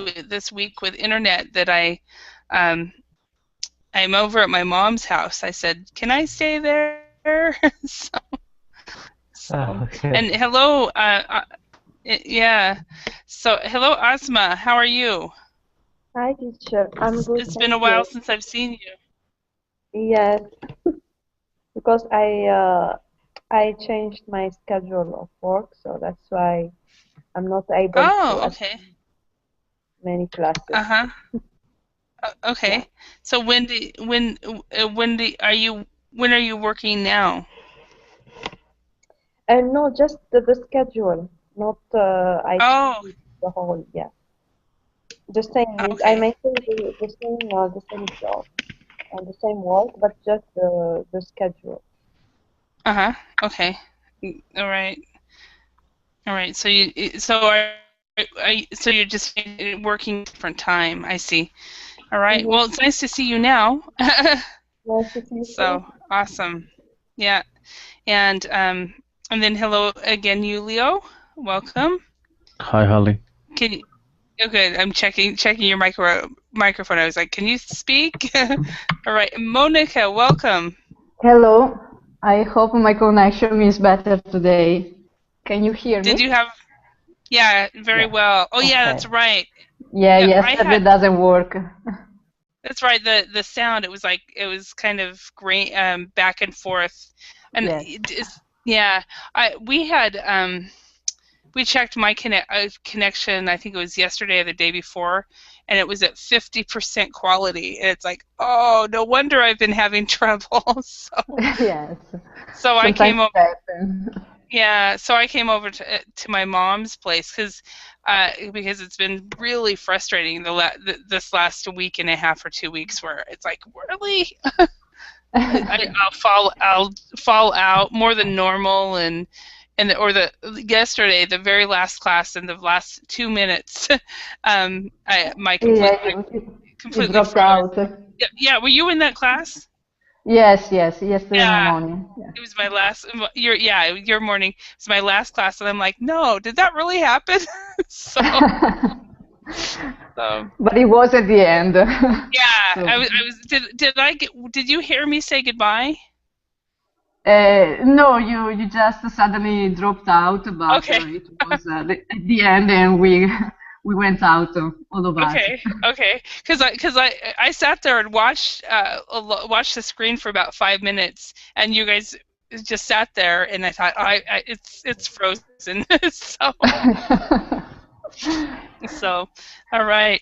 this week with internet that I'm over at my mom's house. I said, "Can I stay there?" So, Okay. and hello, yeah. So hello, Asma. How are you? Hi, teacher. I'm good, It's been thank a while you. since I've seen you. Yes, because I changed my schedule of work, so that's why I'm not able to Oh, okay. attend many classes. Uh-huh. Yeah. Okay. So when are you working now? And no, just the schedule, not I Oh, changed the whole. Yeah, the same. I okay. maintain the same job and the same work, but just the schedule. Uh-huh. Okay. All right. All right. So you're just working different time. I see. All right. Mm-hmm. Well, it's nice to see you now. Nice to see you too. So awesome. Yeah. And then hello again, Julio. Welcome. Hi, Holly. Can you, okay, I'm checking your microphone. I was like, can you speak? All right. Monica, welcome. Hello. I hope my connection is better today. Can you hear Did me? you have yeah, very Yeah. well. Oh yeah, Okay. that's right. Yeah, Yeah, yesterday doesn't work. that's right. The sound, it was like it was kind of great back and forth. And Yes. yeah, I we had we checked my connection, I think it was yesterday or the day before, and it was at 50% quality. And it's like, oh, no wonder I've been having trouble. Yes. So I Sometimes came over. it happens. Yeah, so I came over to my mom's place because it's been really frustrating this last week and a half or 2 weeks where it's like, really, I'll fall out more than normal, or the yesterday, the very last class in the last 2 minutes, my Yeah, I you completely dropped froze. out. Yeah, yeah, were you in that class? Yes, yesterday Yeah, morning. Yeah. it was my last your morning. It's my last class, and I'm like, no, did that really happen? so so But it was at the end. yeah, So, did you hear me say goodbye? no, you just suddenly dropped out, but Okay. it was at the end, and we went out, all of us. Okay, because I sat there and watched the screen for about 5 minutes, and you guys just sat there, and I thought, it's frozen, so all right,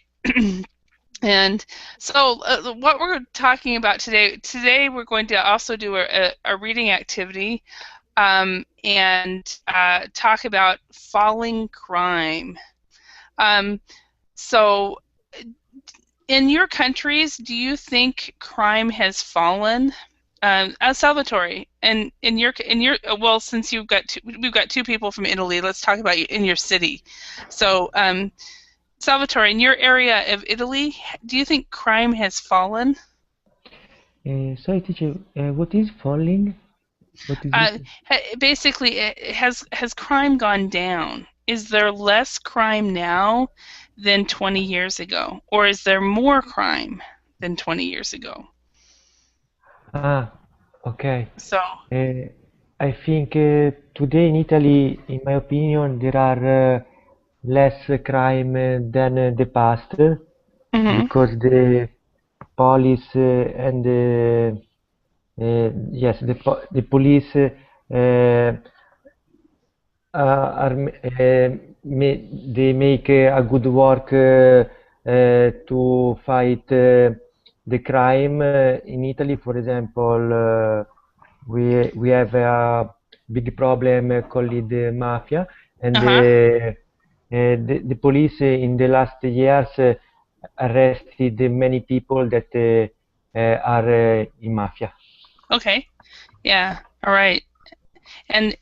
and so what we're talking about today we're going to also do a reading activity, and talk about falling crime. So in your countries, do you think crime has fallen? Salvatore, and well, since we've got two people from Italy, let's talk about in your city. So, Salvatore, in your area of Italy, do you think crime has fallen? Sorry, teacher, what is falling? What is it? Basically, has crime gone down? Is there less crime now than 20 years ago, or is there more crime than 20 years ago? Ah, okay. So, Uh, I think today in Italy, in my opinion, there are less crime than the past mhm. because the police and yes, the police they make a good work to fight the crime in Italy. For example, we have a big problem called the mafia, and Uh-huh. the police in the last years arrested many people that are in mafia. Okay. Yeah. All right. And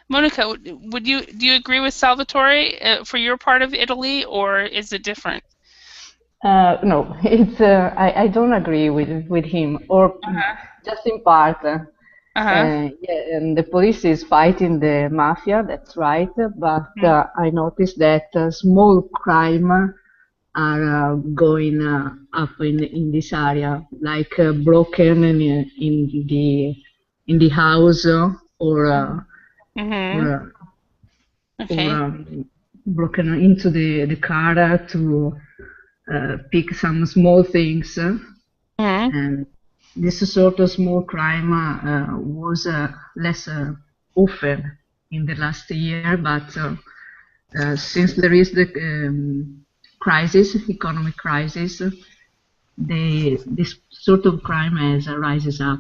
Monica, do you agree with Salvatore for your part of Italy, or is it different? No, it's I don't agree with him, or Uh-huh. just in part. Uh-huh. Yeah, and the police is fighting the mafia, that's right. But I noticed that small crime are going up in this area, like broken in the house Mm-hmm. or, or Okay. broken into the car to pick some small things. Mm-hmm. And this sort of small crime was less often in the last year, but since there is the economic crisis, this sort of crime has rises up.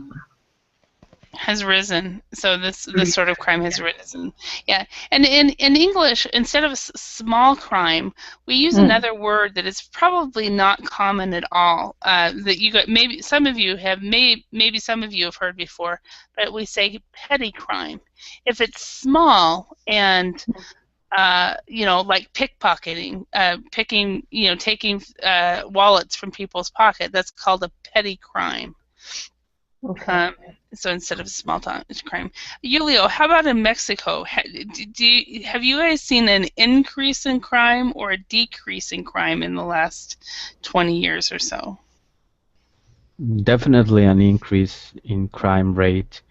Has risen. So this sort of crime has risen. Yeah. And in English, instead of small crime, we use another word that is probably not common at all. That you got maybe some of you have maybe some of you have heard before, but we say petty crime. If it's small and like pickpocketing, taking wallets from people's pocket, that's called a petty crime. Okay. So instead of small crime. Julio, how about in Mexico? Have you guys seen an increase in crime or a decrease in crime in the last 20 years or so? Definitely an increase in crime rate,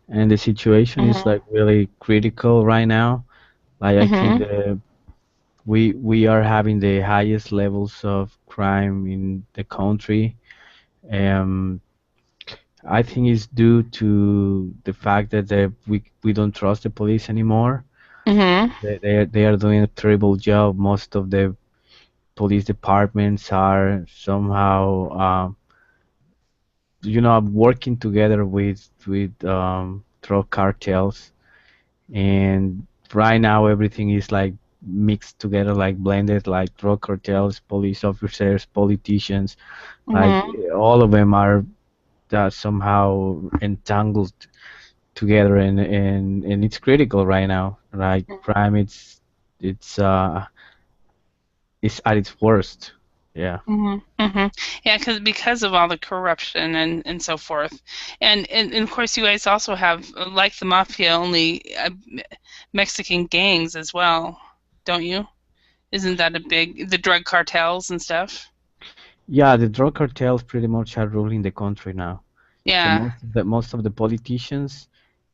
and the situation is like really critical right now. Like I think we are having the highest levels of crime in the country. Um, I think it's due to the fact that we don't trust the police anymore. Mm-hmm. They are doing a terrible job. Most of the police departments are somehow working together with drug cartels, and right now everything is like mixed together, like blended, like drug cartels, police officers, politicians, like all of them are somehow entangled together, and it's critical right now. Like crime, it's at its worst. Yeah. Yeah, because of all the corruption and so forth, and of course you guys also have, like the mafia, only Mexican gangs as well, don't you? Isn't that the drug cartels and stuff? Yeah, the drug cartels pretty much are ruling the country now. So Yeah. most of the politicians,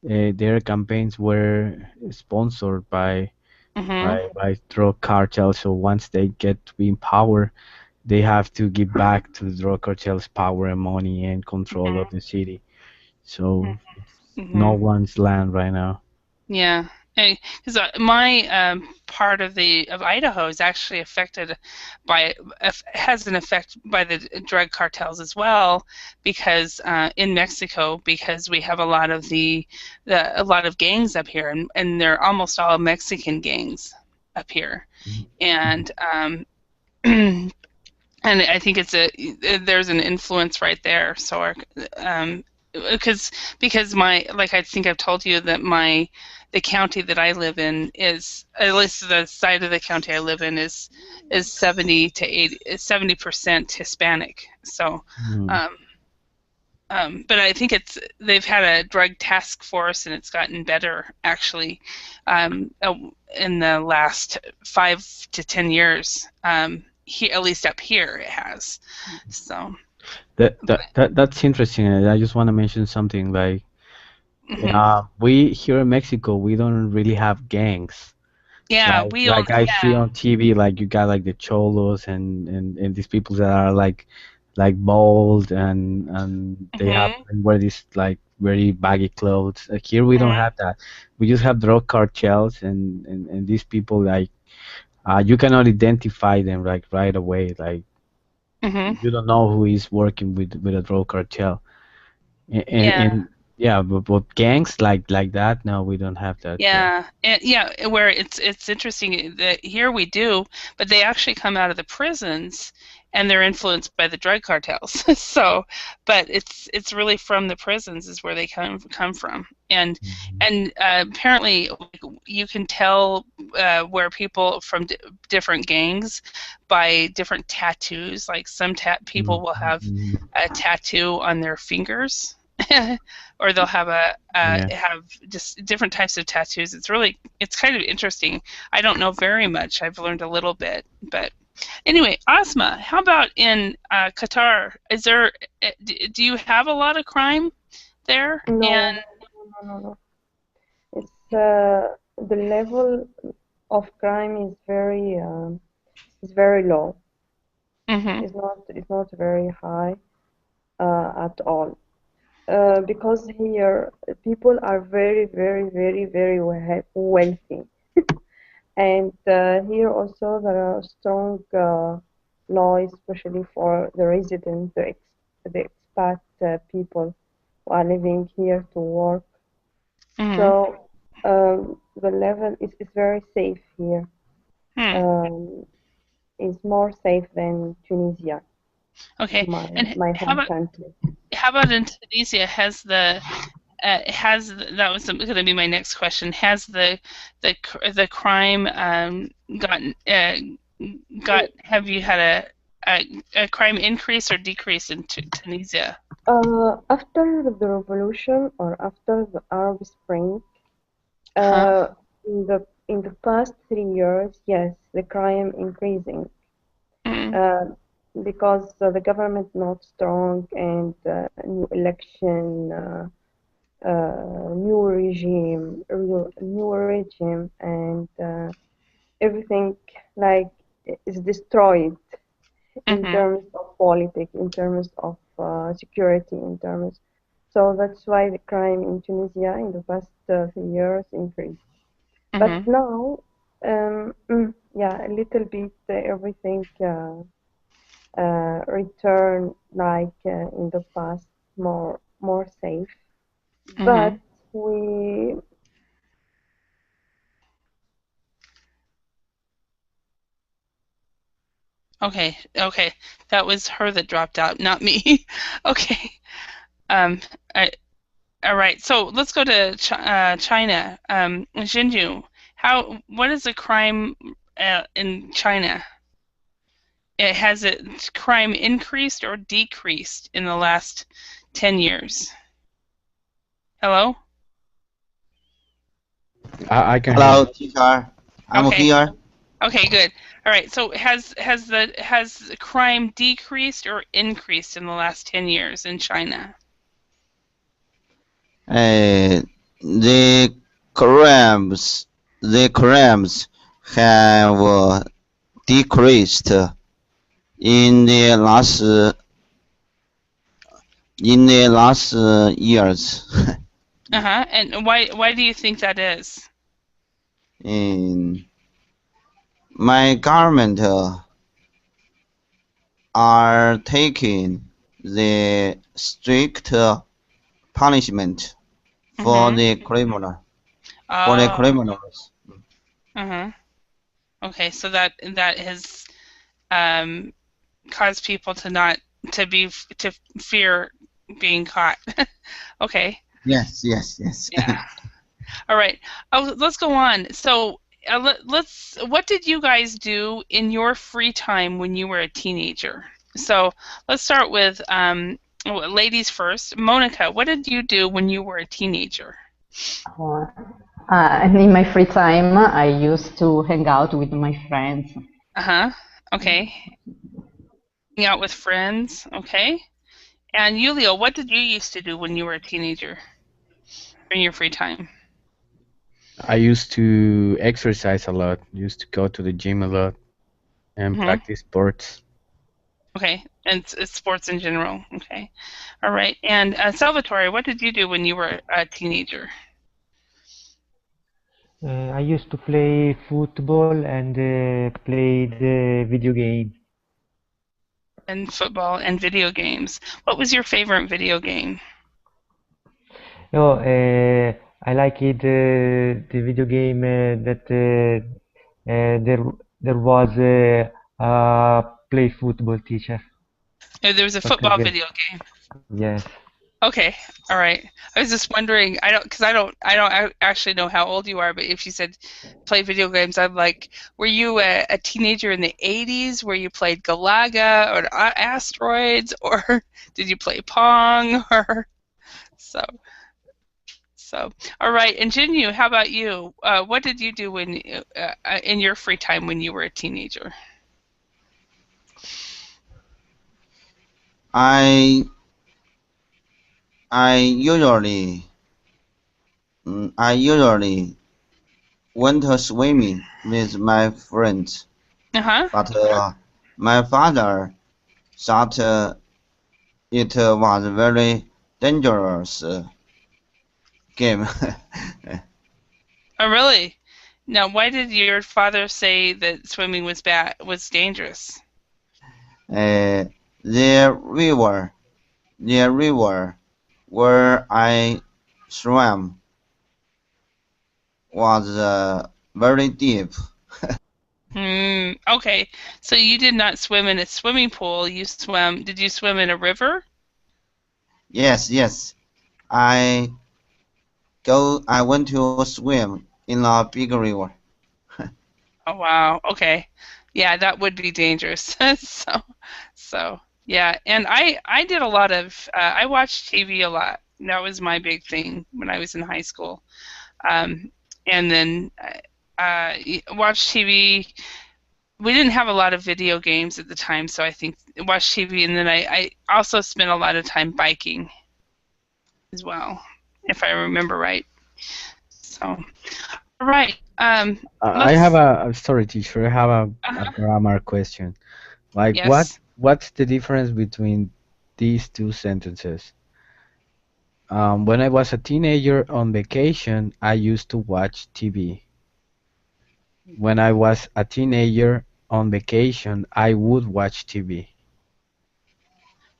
their campaigns were sponsored by Mhm. by drug cartels. So once they get to be in power, they have to give back to the drug cartels power and money and control of the city. So it's no Mhm. one's land right now. Yeah. Because my part of Idaho is actually affected by has an effect by the drug cartels as well, because in Mexico, because we have a lot of a lot of gangs up here, and they're almost all Mexican gangs up here, and and I think there's an influence right there. So because like I think I've told you that the county that I live in is, at least the side of the county I live in, is 70% Hispanic. So but I think they've had a drug task force, and it's gotten better actually in the last 5 to 10 years. At least up here it has. So That's interesting. I just want to mention something like we here in Mexico, we don't really have gangs. yeah, Like I see on TV, like you got like the cholos and these people that are like bold and they have and wear these like very baggy clothes. Like here we don't have that. We just have drug cartels and these people like you cannot identify them like right away. Like you don't know who is working with a drug cartel. And yeah, but gangs like that, no, we don't have that. Where it's interesting that here we do, but they actually come out of the prisons and they're influenced by the drug cartels. So, but it's really from the prisons is where they come from, and apparently you can tell where people from different gangs by different tattoos. Like some people will have a tattoo on their fingers or they'll have Yeah. have just different types of tattoos. It's kind of interesting. I don't know very much. I've learned a little bit, but anyway, Asma, how about in Qatar? Is there do you have a lot of crime there? And No. It's the level of crime is very low. mhm It's not very high at all. Because here people are very wealthy. And here also there are strong laws, especially for the residents, the expat people who are living here to work. mhm So the level is very safe here. hmm. Um, is more safe than Tunisia, Okay. And my home country. how about in Tunisia? That was going to be my next question. Has the crime gotten have you had a crime increase or decrease in Tunisia? After the revolution or after the Arab Spring, Huh? in the past 3 years, yes, the crime increasing Mm, uh, because the government not strong and new election, new regime, and everything like is destroyed in mhm, terms of politics, in terms of security, in terms. So that's why the crime in Tunisia in the past 3 years increased. But mhm. now, yeah, a little bit everything return like in the past, more safe. But Mhm. we, Okay, okay. That was her that dropped out, not me. Okay. Um, I, all right. So let's go to China. Xinju, what is the crime in China? Has it crime increased or decreased in the last 10 years? Hello? I can hear Hello, you. teacher. I'm Okay. here. Okay, good. All right. So has the crime decreased or increased in the last 10 years in China? The crimes have decreased in the last years. Uh-huh. And why do you think that is? In my government are taking the strict punishment for Mm-hmm. the criminal for the Oh, criminals. uh-huh. Okay, so that has um caused people to not to fear being caught. Okay. Yes. Yeah. All right. Oh, let's go on. So, what did you guys do in your free time when you were a teenager? So, let's start with ladies first. Monica, what did you do when you were a teenager? Uh, and in my free time, I used to hang out with my friends. Uh-huh. Okay. Hang out with friends. Okay. And Julio, what did you used to do when you were a teenager in your free time? I used to exercise a lot. Used to go to the gym a lot and Hmm. practice sports. Okay. And it's sports in general. Okay. All right. And Salvatore, what did you do when you were a teenager? I used to play football and played video games. And football and video games. What was your favorite video game? No, I like it, the video game that there was a play football teacher. There was a Soccer football game. video game. Yes. Okay, all right. I was just wondering. Because I don't actually know how old you are. But if you said play video games, I'm like, were you a teenager in the '80s where you played Galaga or Asteroids, or did you play Pong? Or So, all right. And Jinyu, how about you? What did you do when in your free time when you were a teenager? I I usually I usually went swimming with my friends, Uh-huh. but my father thought it was a very dangerous game. Oh, really? Now, why did your father say that swimming was dangerous? The river where I swam was very deep. Okay. So you did not swim in a swimming pool. Did you swim in a river? Yes, yes. I went to swim in a big river. Oh, wow. Okay. Yeah, that would be dangerous. So yeah. And I did a lot of I watched TV a lot. That was my big thing when I was in high school. And then watched TV. We didn't have a lot of video games at the time, so I think watched TV, and then I also spent a lot of time biking as well, if I remember right. So, all right. I have sorry, teacher. I have a grammar question. Like, Yes. what's the difference between these two sentences? When I was a teenager on vacation, I used to watch TV. When I was a teenager on vacation, I would watch TV.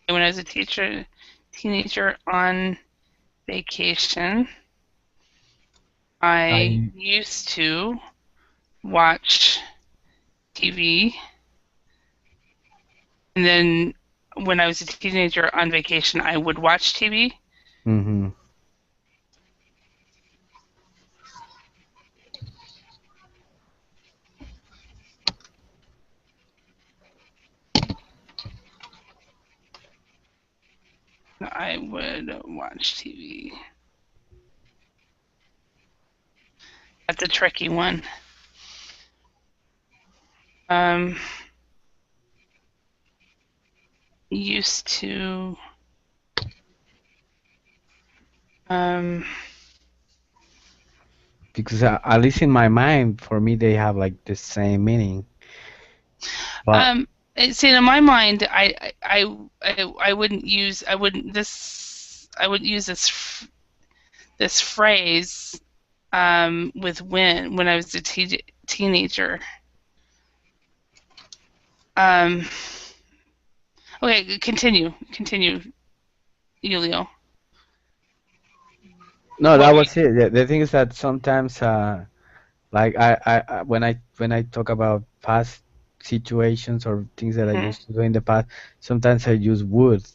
When I was a teenager on vacation, I used to watch TV, and then when I was a teenager on vacation, I would watch TV. Mm-hmm. I would watch TV. That's a tricky one. Used to. Because at least in my mind, for me, they have like the same meaning. But see, in my mind, I wouldn't use this phrase with when I was a teenager. Okay, continue, Julio. no, that was it. The thing is that sometimes, like when I talk about past situations or things that I used to do in the past, sometimes I use would,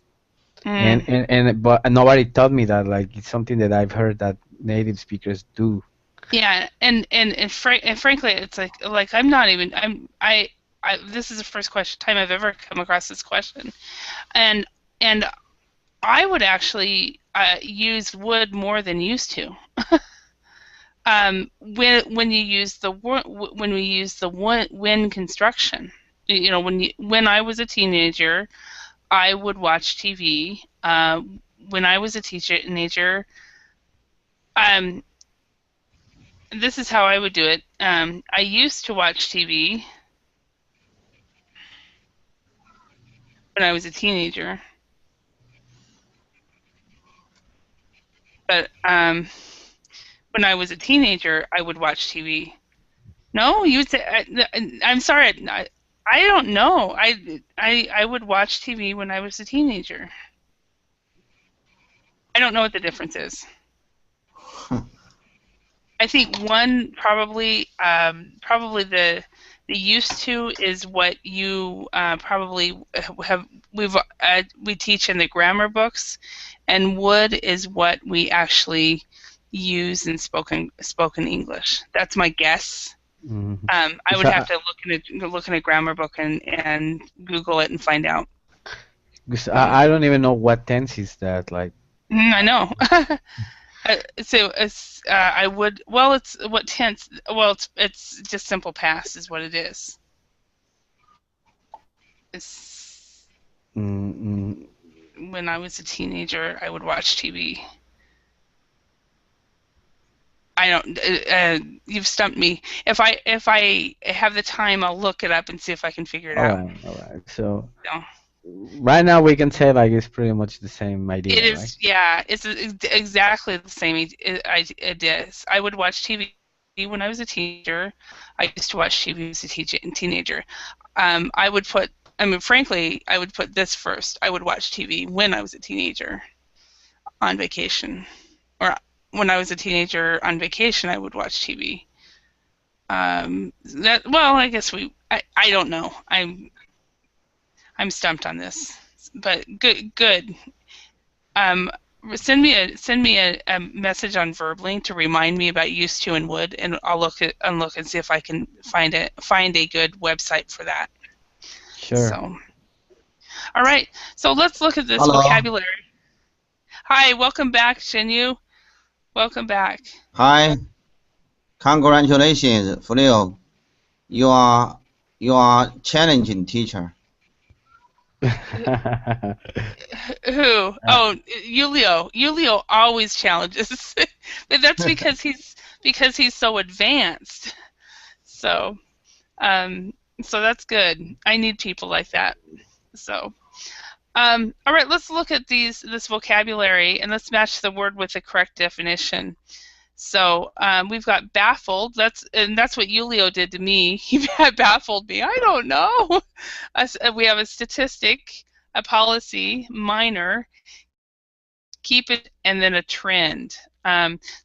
but nobody taught me that. Like, it's something that I've heard that native speakers do. Yeah, and frankly, it's like I'm not even I this is the first time I've ever come across this question, and I would actually use would more than used to. When you use the when we use the when construction, you know, when I was a teenager, I would watch TV. When I was a teenager, this is how I would do it. I used to watch TV when I was a teenager, but when I was a teenager, I would watch TV. No, you would say. I'm sorry. I don't know. I would watch TV when I was a teenager. I don't know what the difference is. I think one probably the used to is what you probably we teach in the grammar books, and would is what we actually use in spoken English. That's my guess. Mm-hmm. I would have to look in a grammar book and Google it and find out. Because I don't even know what tense is that. Like, I know. So it's I would. Well, it's what tense. Well, it's just simple past is what it is. It's Mm, when I was a teenager, I would watch TV. I don't. You've stumped me. If I have the time, I'll look it up and see if I can figure it all out. right, all right. So No. right now we can say like it's pretty much the same It idea, right? is. Yeah. It's exactly the same. It is. I would watch TV when I was a teenager. I used to watch TV as a teenager. I would put. I mean, frankly, I would put this first. I would watch TV when I was a teenager on vacation, or when I was a teenager on vacation, I would watch TV. Well, I guess I don't know. I'm stumped on this, but good. Um, send me a message on Verblink to remind me about used to and would, and I'll look and see if I can find a good website for that. Sure. So, all right. So let's look at this Hello. vocabulary. Hi, welcome back, Shinyu. Welcome back. Hi. Congratulations, Fleo. You are challenging teacher. Who? Oh, Julio. Julio always challenges. But that's because he's so advanced. So, so that's good. I need people like that. So, all right. Let's look at this vocabulary and let's match the word with the correct definition. So we've got baffled. That's what Julio did to me. He baffled me. I don't know. We have a statistic, a policy, minor, keep it, and then a trend.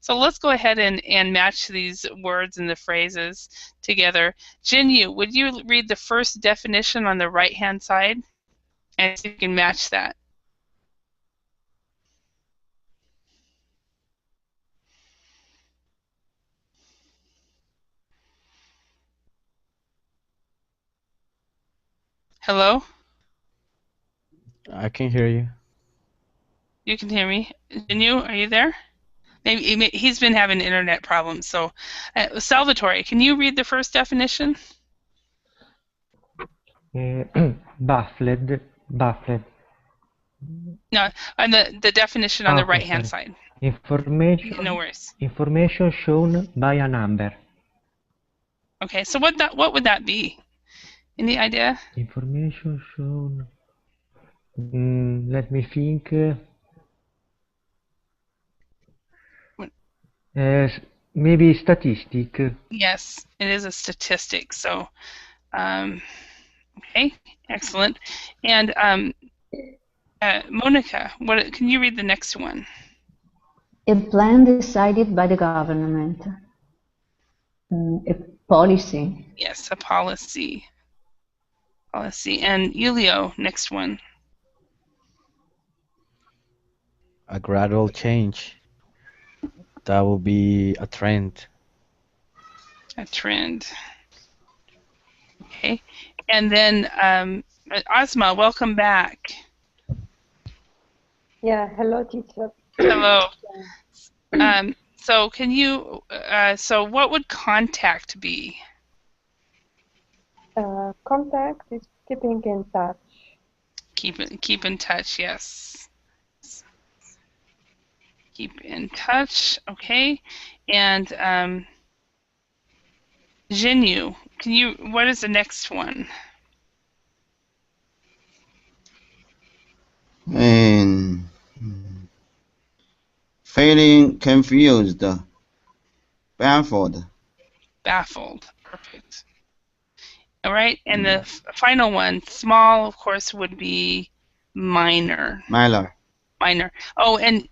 So let's go ahead and match these words and the phrases together. Jinyu, would you read the first definition on the right-hand side? And see if you can match that. Hello? I can hear you. You can hear me? Jinyu, are you there? Maybe he's been having internet problems. So, Salvatore, can you read the first definition? Baffled. No, and the definition on the right-hand side. Information. No worries. Information shown by a number. Okay, so what would that be? Any idea? Information shown. Let me think. Maybe statistic. Yes, it is a statistic. So, okay, excellent. And Monica, can you read the next one? A plan decided by the government. A policy. Yes, a policy. Policy. And Julio, next one. A gradual change. That will be a trend. A trend. Okay. And then Asma, welcome back. Yeah, hello, teacher. Hello. So can you, so what would contact be? Contact is keeping in touch. Keep in touch, yes. Keep in touch, okay. And Jinyu, what is the next one? And feeling confused, baffled. Baffled, perfect. All right, and the final one, small, of course, would be minor. Minor. Oh, and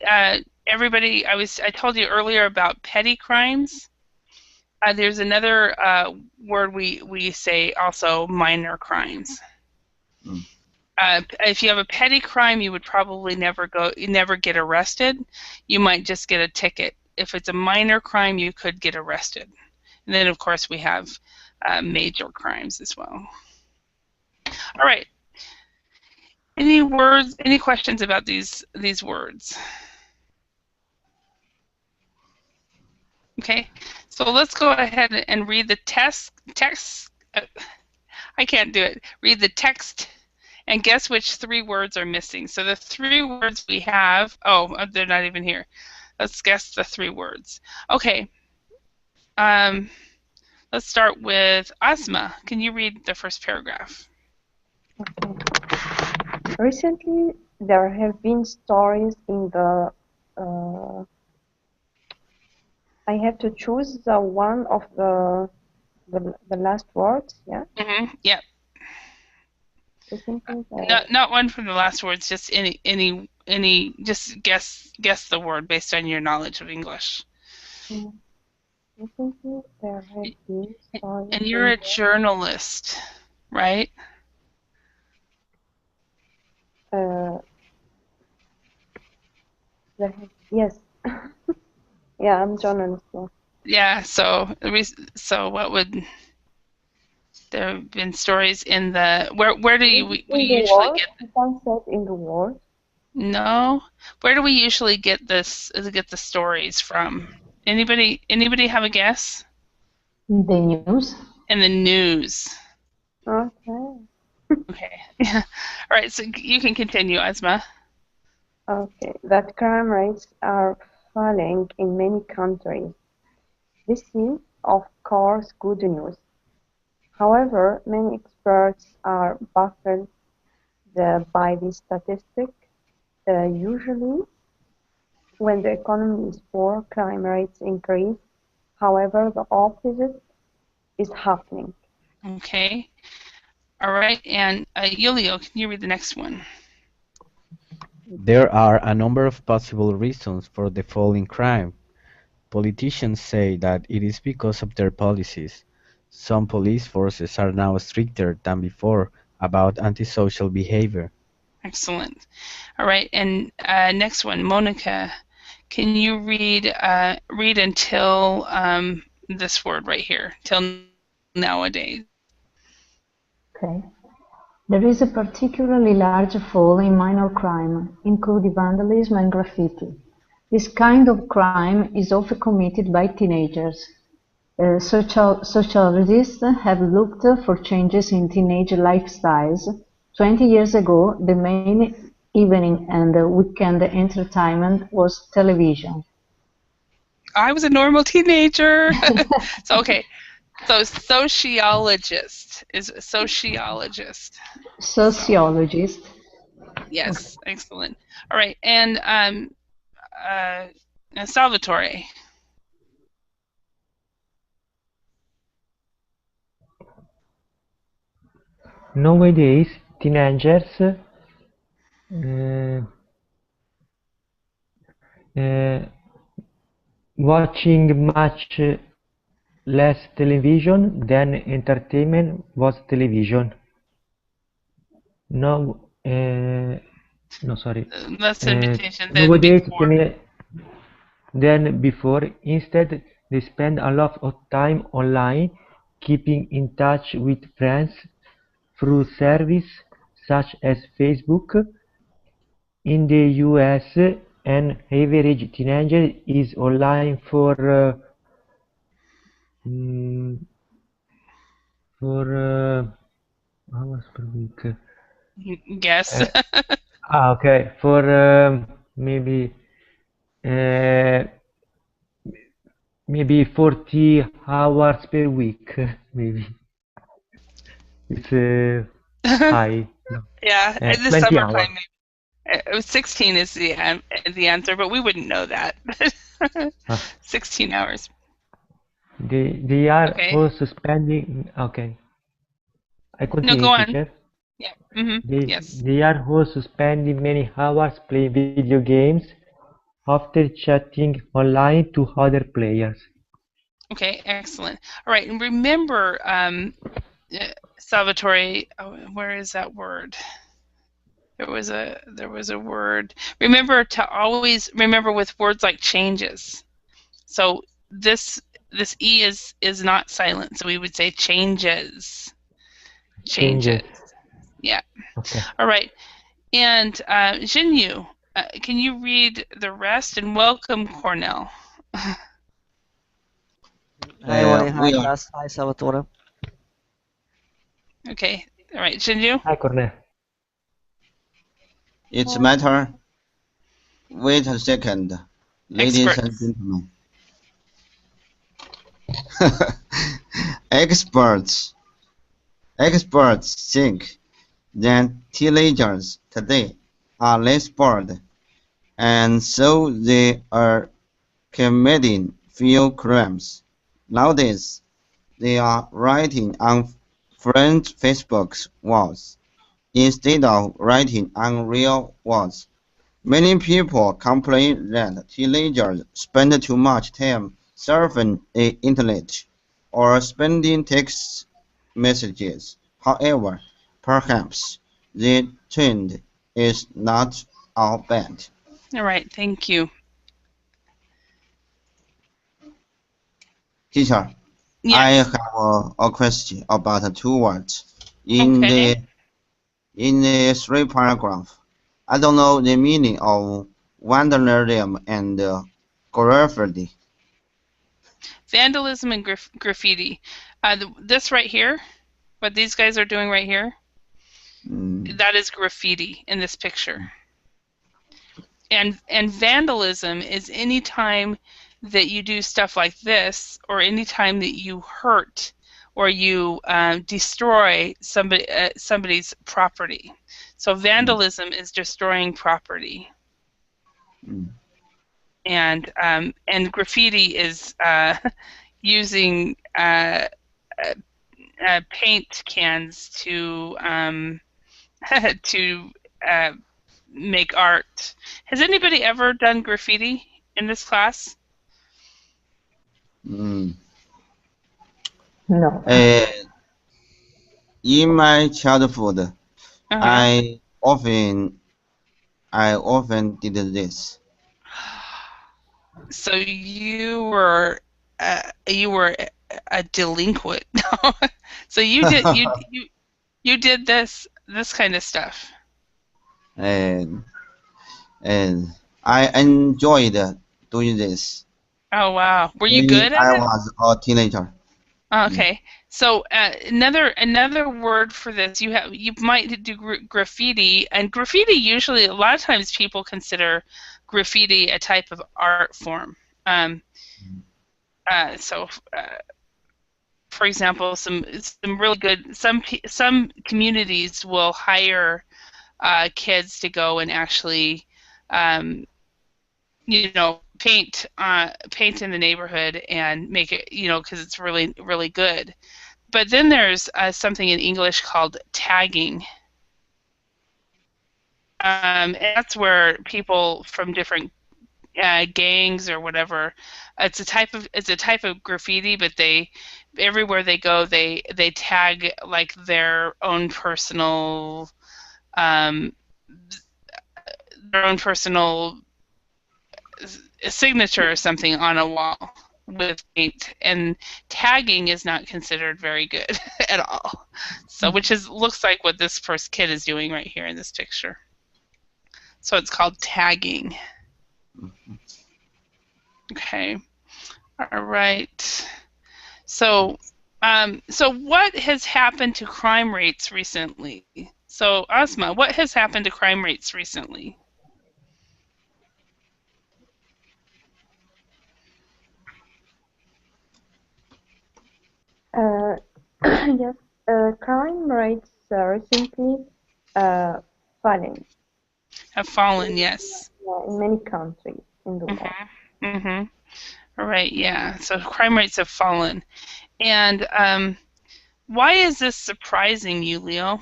everybody, I told you earlier about petty crimes. There's another word we say also, minor crimes. If you have a petty crime, you would probably never get arrested. You might just get a ticket. If it's a minor crime, you could get arrested. And then, of course, we have major crimes as well. All right. Any questions about these words? Okay, so let's go ahead and read the text. I can't do it. Read the text and guess which 3 words are missing. So the 3 words we have, they're not even here. Let's guess the 3 words. Okay, let's start with Asma. Can you read the first paragraph? Okay. Recently, there have been stories in the. I have to choose the one of the last words. Yeah. Yep. Recently, Not one from the last words. Just any. Just guess the word based on your knowledge of English. Recently, there have been stories. And you're a journalist, right? Yes. Yeah, I'm journalist. Yeah. So what would there have been stories in the where do we usually get? You can't say it in the word. No. Where do we usually get the stories from? Anybody have a guess? The news. In the news. Okay. Okay. All right. So you can continue, Asma. Okay. That crime rates are falling in many countries. This is, of course, good news. However, many experts are baffled by this statistic. Usually, when the economy is poor, crime rates increase. However, the opposite is happening. Okay. All right. And Julio, can you read the next one? There are a number of possible reasons for the fall in crime. Politicians say that it is because of their policies. Some police forces are now stricter than before about antisocial behavior. Excellent. All right. And next one, Monica, can you read until this word right here, till nowadays? Okay. There is a particularly large fall in minor crime, including vandalism and graffiti. This kind of crime is often committed by teenagers. Sociologists have looked for changes in teenage lifestyles. 20 years ago, the main evening and weekend entertainment was television. I was a normal teenager. So, okay. So sociologist is a sociologist. Sociologist. Yes, excellent. All right, and Salvatore. Nowadays, teenagers watching much less television than entertainment was television. No, sorry. Less invitation Nowadays, before. than before. Instead, they spend a lot of time online, keeping in touch with friends through services such as Facebook. In the US, an average teenager is online for hours per week. Guess. Okay, for maybe maybe 40 hours per week, maybe. It's high. No. Yeah, in the 20 summertime, hours. maybe. 16 is the answer, but we wouldn't know that. 16 hours. They are Okay. also spending. Okay, I continue, No, go on. teacher. Yeah. Yes. They are also spending many hours playing video games after chatting online to other players. Okay, excellent. All right, and remember, Salvatore, where is that word? There was a word. Remember to always remember with words like changes. So this E is not silent, so we would say changes. Changes. Yeah. Okay. All right. And Jinyu, can you read the rest? And welcome, Cornell. Hi, morning. Hi, We are. class. Hi, Salvatore. Okay. All right, Shinju. Hi, Cornell. It's matter. Wait a second, ladies and Experts. gentlemen. Experts think that teenagers today are less bored, and so they are committing few crimes. Nowadays, they are writing on friend Facebook's walls instead of writing on real walls. Many people complain that teenagers spend too much time surfing the internet or spending text messages. However, perhaps the trend is not all bad. All right, thank you. Teacher, I Yes. have a question about two words in Okay. the three paragraph. I don't know the meaning of vandalism and graffiti. Vandalism and graffiti. This right here, what these guys are doing right here, Mm, that is graffiti in this picture. And vandalism is any time that you do stuff like this, or any time that you hurt or you destroy somebody's property. So mm, vandalism is destroying property, mm, and graffiti is using paint cans to to uh, make art. Has anybody ever done graffiti in this class? mm. No. Uh, in my childhood, Uh-huh. I often did this. So you were a delinquent. So you did this kind of stuff. and and I enjoyed doing this Oh wow. Were you when good at I it? was a teenager. Mm, Okay. So another word for this, you might do graffiti, and graffiti usually a lot of times people consider graffiti a type of art form. Um, so for example, some really good some communities will hire kids to go and actually um, paint in the neighborhood and make it, because it's really really good. But then there's something in English called tagging. And that's where people from different gangs or whatever. It's a type of graffiti, but they everywhere they go they tag like um, their own personal signature or something on a wall with paint, and tagging is not considered very good at all. So, which looks like what this first kid is doing right here in this picture. So it's called tagging. Okay. All right. So, so what has happened to crime rates recently? So, Asma, what has happened to crime rates recently? Uh, yes, crime rates recently falling Have fallen, yes. in many countries in the world. Mm-hmm. All right, yeah. So crime rates have fallen. And why is this surprising you, Leo?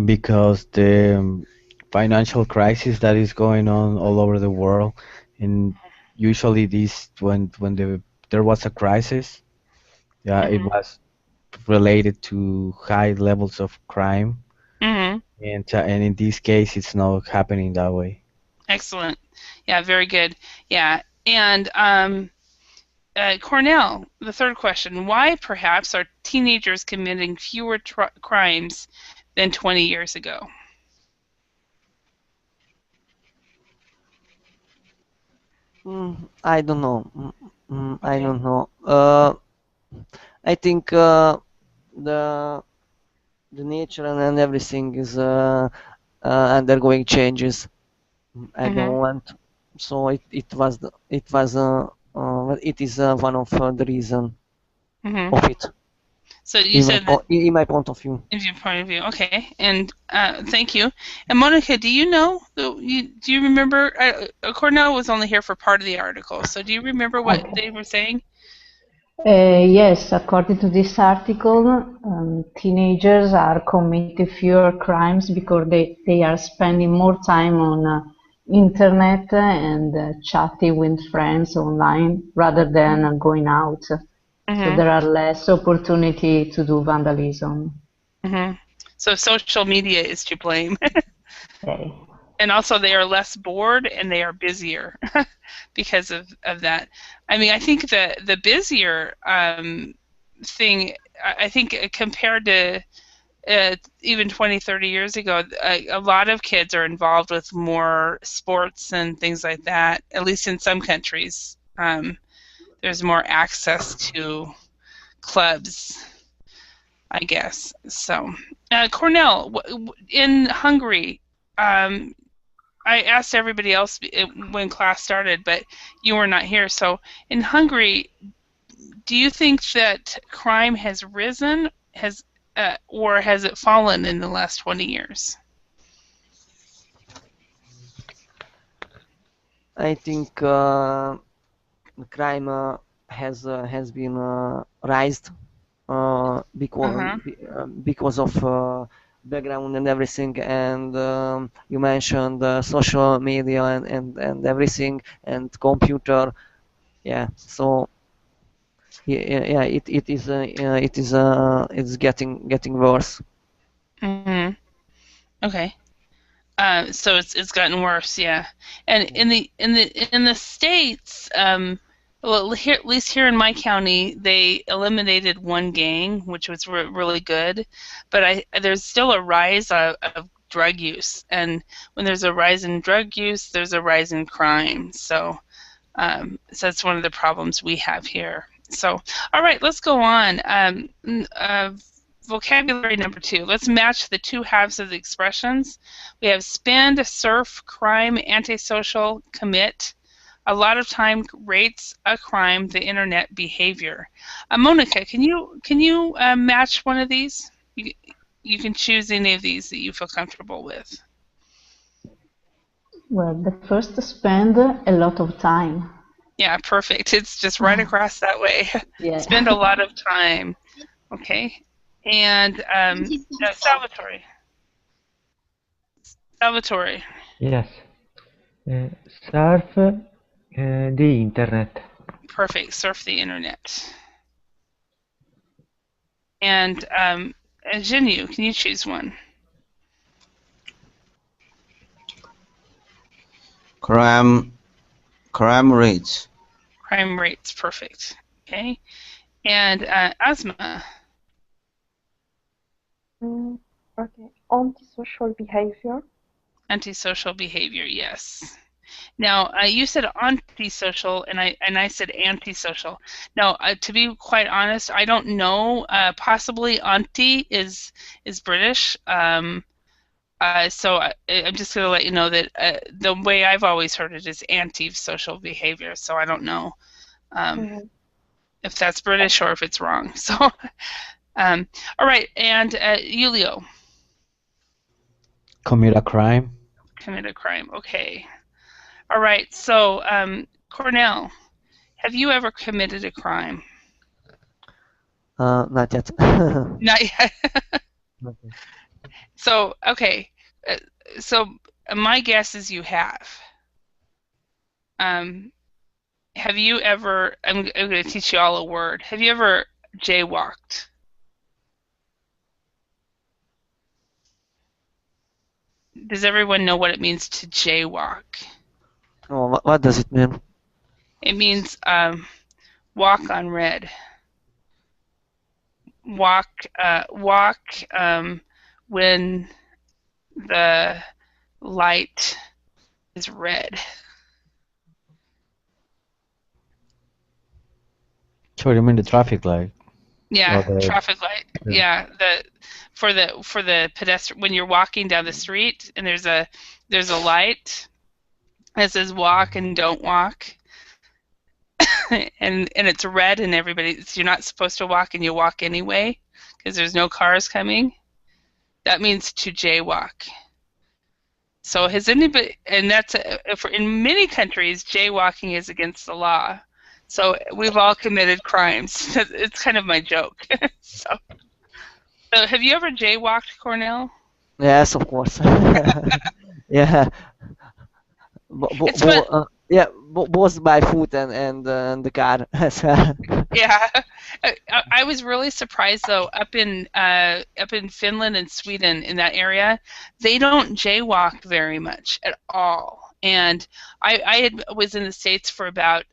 Because the financial crisis that is going on all over the world, and usually this when there was a crisis, yeah, it Mm-hmm. was related to high levels of crime, Mm-hmm. and in this case, it's not happening that way. Excellent. Yeah, very good. Yeah. And Cornell, the third question. Why, perhaps, are teenagers committing fewer crimes than 20 years ago? I don't know. I Okay. don't know. I think the the nature and everything is undergoing changes. I Mhm. don't want. So it is one of the reason Mhm. of it So you said that in my point of view. in your point of view. Okay. And thank you. And Monica, do you know? Do you remember? Cornell was only here for part of the article. So do you remember what Okay. they were saying? Yes, according to this article, teenagers are committing fewer crimes because they are spending more time on internet and chatting with friends online rather than going out. So Mhm. there are less opportunity to do vandalism. Mhm. So social media is to blame. Okay. And also they are less bored and they are busier because of that. I mean, I think the busier thing, I think compared to even 20, 30 years ago, a lot of kids are involved with more sports and things like that, at least in some countries. There's more access to clubs, I guess. So, Cornell, in Hungary, um, I asked everybody else when class started, but you were not here. So, in Hungary, do you think that crime has risen, or has it fallen in the last 20 years? I think crime has been raised Uh-huh. because of background and everything, and you mentioned social media and everything and computer. Yeah, so yeah, it's getting worse. Mm-hmm. Okay. So it's gotten worse, yeah. And in the states, well, here, at least here in my county, they eliminated one gang, which was really good. But there's still a rise of drug use, and when there's a rise in drug use, there's a rise in crime. So that's one of the problems we have here. So, all right, let's go on. Vocabulary number 2. Let's match the two halves of the expressions. We have spend, surf, crime, antisocial, commit. A lot of time rates a crime the internet behavior. Monica, can you match one of these? You can choose any of these that you feel comfortable with. Well, the first spend a lot of time. Yeah, perfect. It's just right across that way. Yeah. Spend a lot of time. Okay. And Salvatore. Salvatore. Yes. Surf the internet. Perfect. Surf the internet. And Jinyu, can you choose one? Crime rates. Crime rates. Perfect. Okay. And Asma. Okay. Antisocial behavior. Antisocial behavior. Yes. Now, you said antisocial, and I said antisocial. Now, to be quite honest, I don't know. Possibly anti is British. So I'm just going to let you know that the way I've always heard it is anti-social behavior. So I don't know Mhm. if that's British or if it's wrong. So, all right, and Julio, Commit a crime. commit a crime. Okay. All right. So, Cornell, have you ever committed a crime? Not yet. Not yet. Okay. So, okay. Uh, so my guess is you have. Um, have you ever? I'm going to teach you all a word. Have you ever jaywalked? Does everyone know what it means to jaywalk? Oh, what does it mean? It means walk on red. Walk when the light is red. So you mean the traffic light? Yeah, Or the, traffic light. Yeah, for the pedestrian when you're walking down the street and there's a light that says walk and don't walk, and it's red and you're not supposed to walk and you walk anyway because there's no cars coming. That means to jaywalk. So has anybody, and that's in many countries, jaywalking is against the law. So we've all committed crimes. It's kind of my joke. So have you ever jaywalked, Cornell? Yes, of course. Yeah, It's fun. yeah, both by foot and the car. Yeah, I was really surprised though. Up in Finland and Sweden, in that area, they don't jaywalk very much at all. And was in the States for about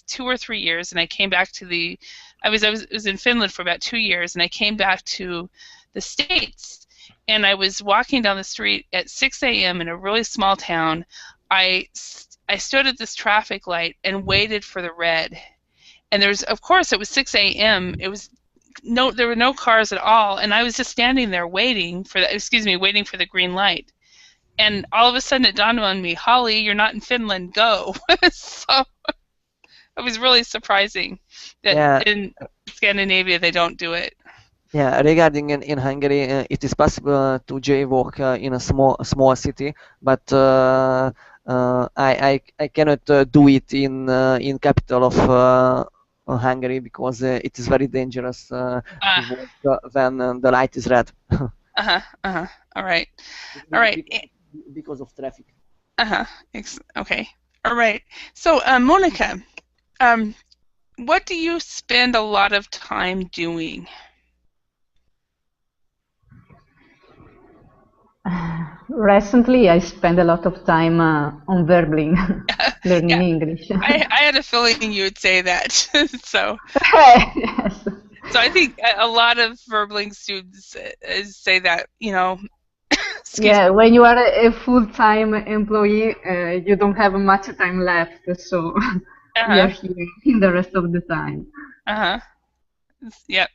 2 or 3 years, and I came back to I was in Finland for about 2 years, and I came back to the States, and I was walking down the street at 6 a.m. in a really small town. I stood at this traffic light and waited for the red. And of course, it was 6 a.m. There were no cars at all, and I was just standing there waiting for the green light. And all of a sudden, it dawned on me, Holly, you're not in Finland. Go. So it was really surprising that Yeah. in Scandinavia they don't do it. Yeah, regarding in Hungary, it is possible to jaywalk in a small city, but I cannot do it in capital of Hungary because it is very dangerous to walk when the light is red. All right. All right. Because of traffic. Okay. All right. So, Monica, what do you spend a lot of time doing? Recently, I spend a lot of time on Verbling, learning English. I had a feeling you would say that. So, Yes. so I think a lot of Verbling students say that, Yeah, when you are a full-time employee, you don't have much time left, so we are here in the rest of the time. Yep.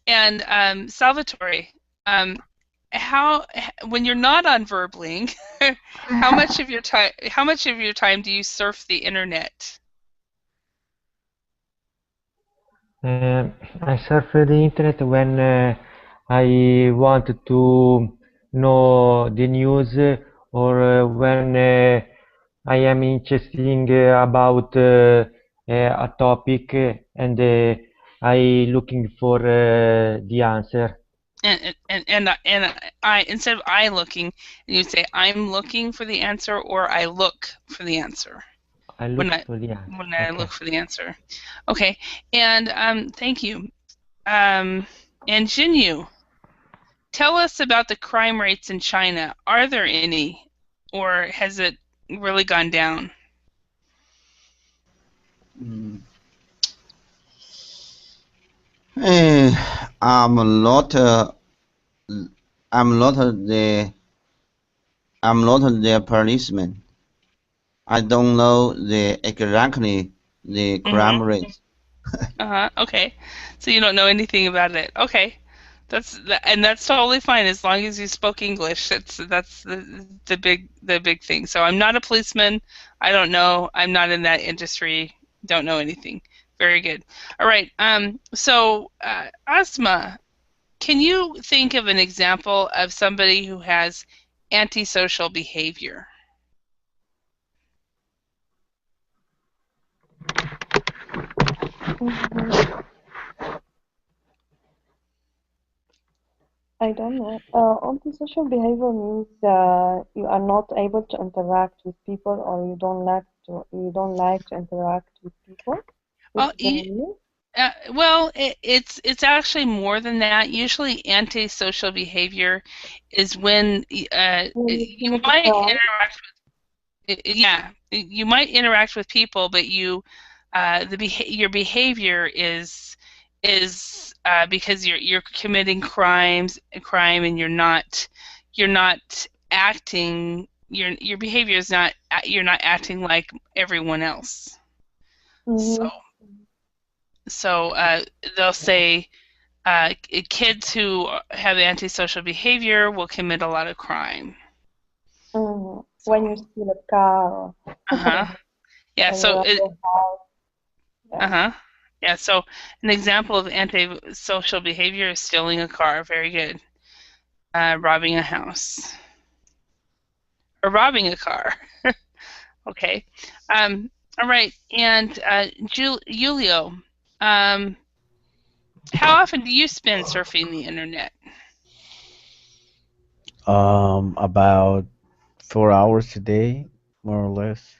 And Salvatore, when you're not on Verbling, how much of your time do you surf the internet? I surf the internet when I want to know the news or when I am interested about a topic and I looking for the answer. And I, instead of I looking, you say I'm looking for the answer, or I look for the answer. I look for the answer. When I look for the answer. Okay. And thank you. And Jinyu, tell us about the crime rates in China. Are there any, or has it really gone down? I'm not the policeman. I don't know exactly the crime rate. Okay. So you don't know anything about it. Okay. That's totally fine as long as you spoke English. That's the big thing. So I'm not a policeman. I don't know. I'm not in that industry. Don't know anything. Very good. All right. So Asma, can you think of an example of somebody who has antisocial behavior? I don't know. Antisocial behavior means you are not able to interact with people, or you don't like to interact with people. Well, it's actually more than that. Usually, antisocial behavior is when you might interact with, you might interact with people, but your behavior is because you're committing crime, and you're not acting. Your behavior is not, you're not acting like everyone else. So So they'll say kids who have antisocial behavior will commit a lot of crime. When you steal a car. Yeah. So Yeah. Yeah. So an example of antisocial behavior is stealing a car. Very good. Robbing a house. Or robbing a car. Okay. All right. And Julio, how often do you spend surfing the internet? About 4 hours a day, more or less.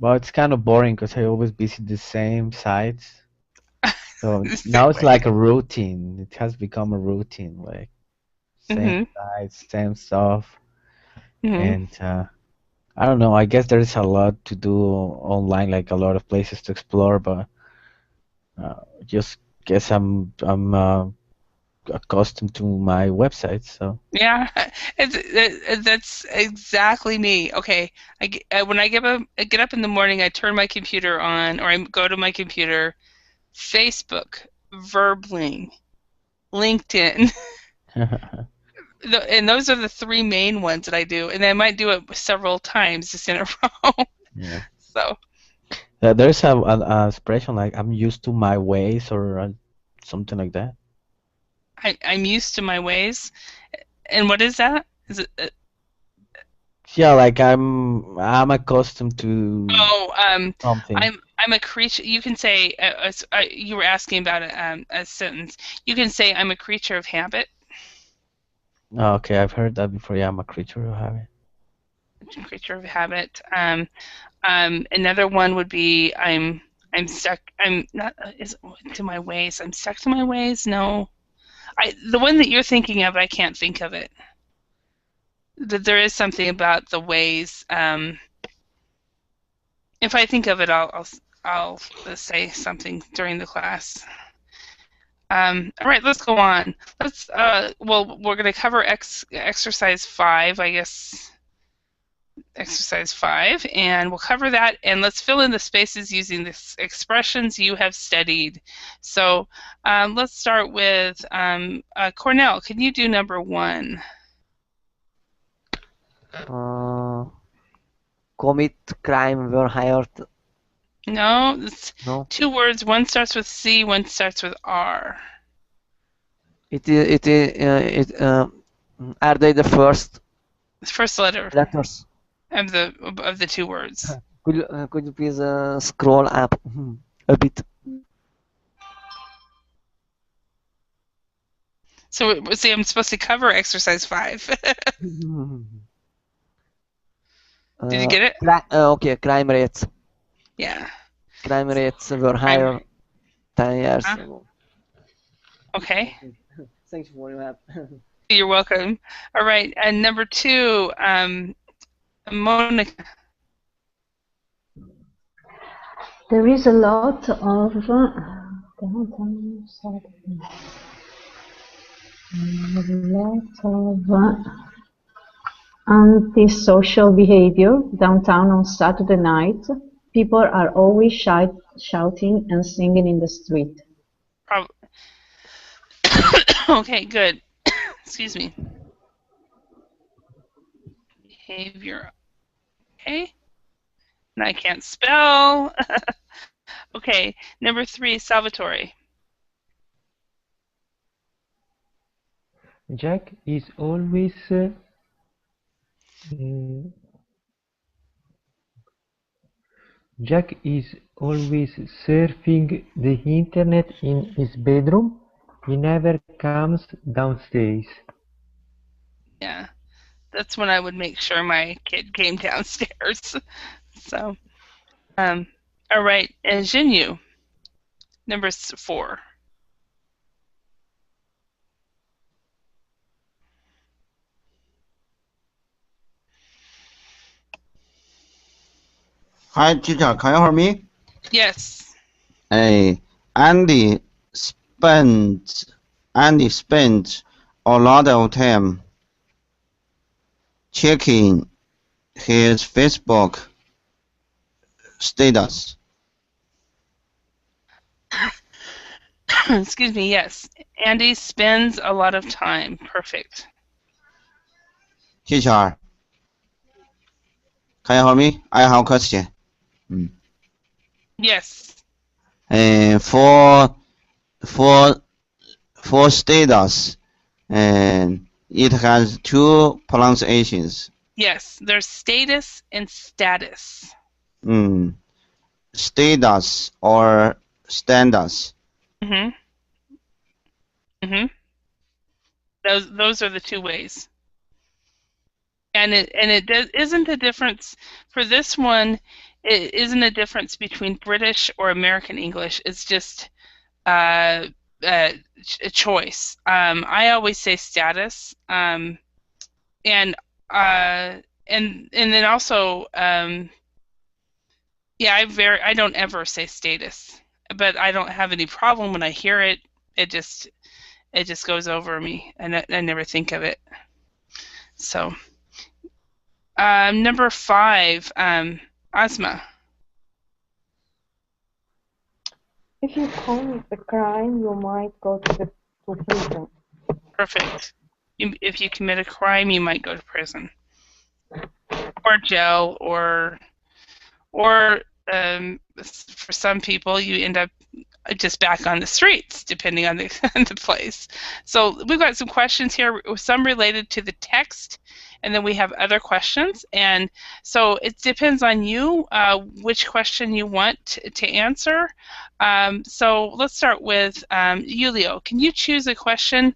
But it's kind of boring because I always visit the same sites. So now it's like a routine. It has become a routine, like same sites, same stuff. And I don't know, I guess there's a lot to do online, like a lot of places to explore, but just guess I'm accustomed to my website, so. Yeah, that's exactly me. Okay, when I get up in the morning, I turn my computer on, or I go to my computer, Facebook, Verbling, LinkedIn, and those are the three main ones that I do, and I might do it several times just in a row. Yeah. So. There's a expression like I'm used to my ways or something like that. I'm used to my ways, and what is that? Is it? Yeah, like I'm accustomed to. Something. I'm a creature. You can say you were asking about a sentence. You can say I'm a creature of habit. Oh, okay, I've heard that before. Yeah, I'm a creature of habit. Creature of habit. Another one would be I'm stuck. I'm not to my ways. I'm stuck to my ways. No, the one that you're thinking of, I can't think of it. There is something about the ways. If I think of it, I'll say something during the class. All right, let's go on. Well, we're going to cover exercise 5, I guess. Exercise 5, and we'll cover that, and let's fill in the spaces using the expressions you have studied. So let's start with Cornell. Can you do number 1? Commit crime were hired. No, it's 2 words. One starts with C, one starts with R. Are they the first? First letters of the 2 words. Could you please scroll up a bit? So see, I'm supposed to cover exercise 5. Did you get it? Okay, crime rates. Yeah. Crime rates were higher 10 years ago. Okay. Thanks for your help. You're welcome. All right, and number 2, Monica. There is a lot of antisocial behavior downtown on Saturday night. People are always shouting and singing in the street. Okay, good. Excuse me. Behavior. Okay. And I can't spell. Okay, number 3, Salvatore. Jack is always surfing the internet in his bedroom. He never comes downstairs. Yeah, that's when I would make sure my kid came downstairs. So, all right, and Jinyu, number 4. Hi, teacher. Can you hear me? Yes. Hey, Andy spent a lot of time checking his Facebook status. Excuse me, yes. Andy spends a lot of time. Perfect. Teacher, can you hear me? I have a question. Yes. For status, and it has two pronunciations. Yes, there's status and status. Status or standards. Those are the two ways. And isn't the difference for this one. It isn't a difference between British or American English. It's just a choice. I always say status, and then also yeah, I don't ever say status, but I don't have any problem when I hear it. It just goes over me, and I never think of it. So number 5, Asma. If you commit a crime, you might go to prison. Perfect. If you commit a crime, you might go to prison, or jail, or for some people, you end up just back on the streets, depending on the place. So we've got some questions here, some related to the text, and then we have other questions. And so it depends on you which question you want to answer. So let's start with Julio. Can you choose a question,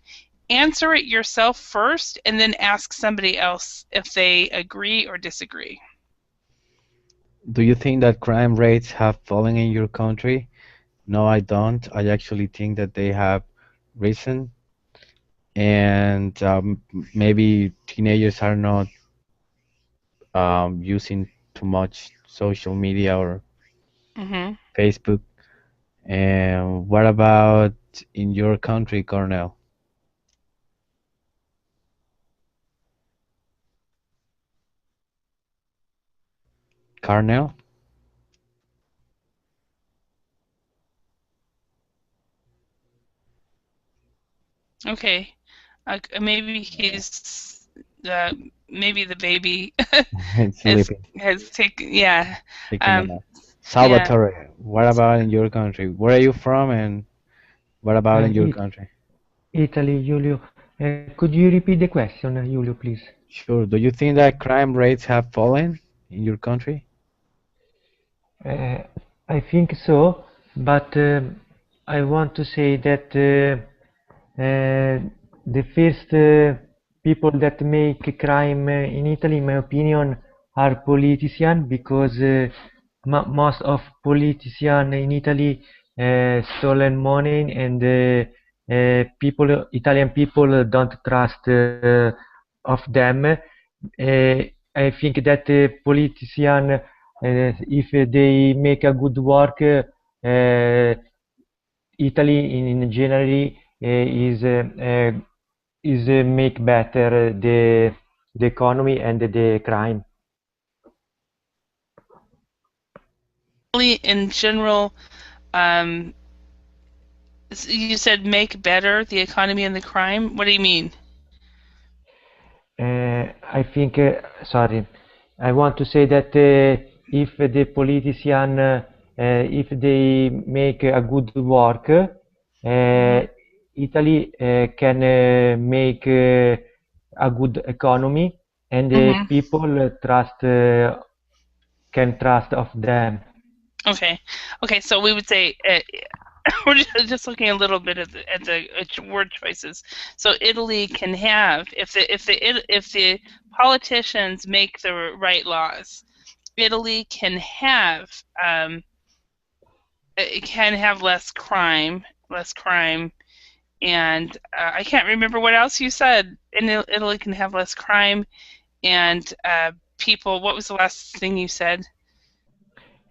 answer it yourself first, and then ask somebody else if they agree or disagree? Do you think that crime rates have fallen in your country? No, I don't. I actually think that they have risen, and maybe teenagers are not using too much social media or Facebook. And what about in your country, Cornell? Cornell? Okay, maybe he's maybe the baby has taken. Yeah. Salvatore, what about in your country? Where are you from, and what about in your country? Italy, Julio. Could you repeat the question, Julio, please? Sure. Do you think that crime rates have fallen in your country? I think so, but I want to say that the first people that make crime in Italy, in my opinion, are politicians, because most of politicians in Italy stolen money, and Italian people don't trust of them. I think that politicians, if they make a good work, Italy in generally is make better the economy and the crime. In general, you said make better the economy and the crime. What do you mean? I think, sorry, I want to say that if the politician, if they make a good work, Italy can make a good economy, and people can trust of them. Okay. So we would say we're just looking a little bit at the word choices. So Italy can have, if the politicians make the right laws, Italy can have less crime, and I can't remember what else you said. And Italy can have less crime, and people. What was the last thing you said?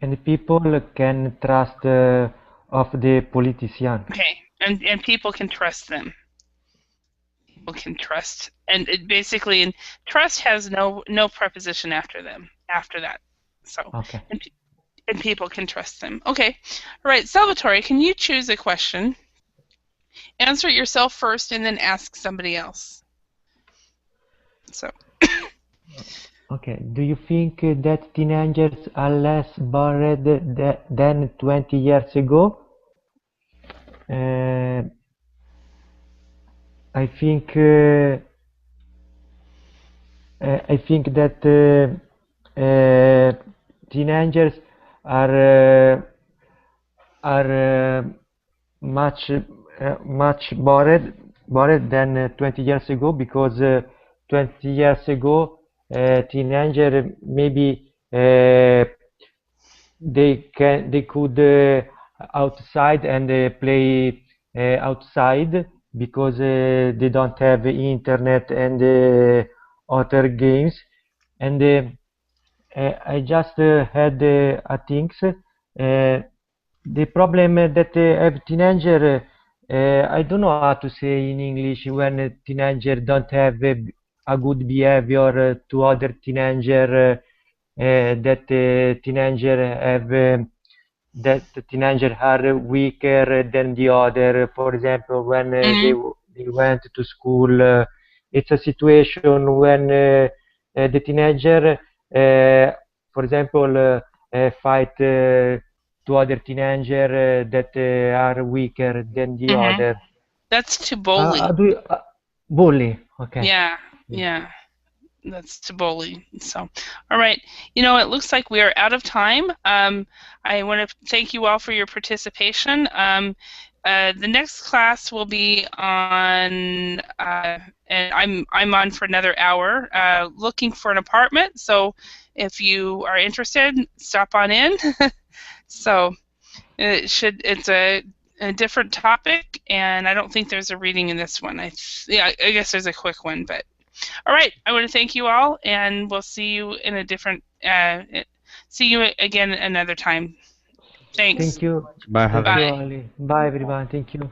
And people can trust of the politician. Okay, and people can trust them. People can trust, and it basically, and trust has no preposition after that. So, okay. And people can trust them. Okay, all right, Salvatore, can you choose a question? Answer it yourself first, and then ask somebody else. So. Okay. Do you think that teenagers are less bored than 20 years ago? I think that teenagers are much bored than 20 years ago, because 20 years ago teenager maybe they could outside and play outside, because they don't have internet and other games. And I just had things. The problem that have teenager, I don't know how to say in English, when a teenager don't have a good behavior to other teenager, that teenager have that the teenager are weaker than the other. For example, when they went to school, it's a situation when the teenager, for example, fight to other teenager that are weaker than the other. That's to bully. Bully. Okay. Yeah. That's to bully. So, all right. You know, it looks like we are out of time. I want to thank you all for your participation. The next class will be on, and I'm on for another hour, looking for an apartment. So, if you are interested, stop on in. So, it's a different topic, and I don't think there's a reading in this one. I guess there's a quick one, but. All right, I want to thank you all, and we'll see you in a different. See you again another time. Thanks. Thank you. Bye. Thank you, Ali. Bye, everyone. Thank you.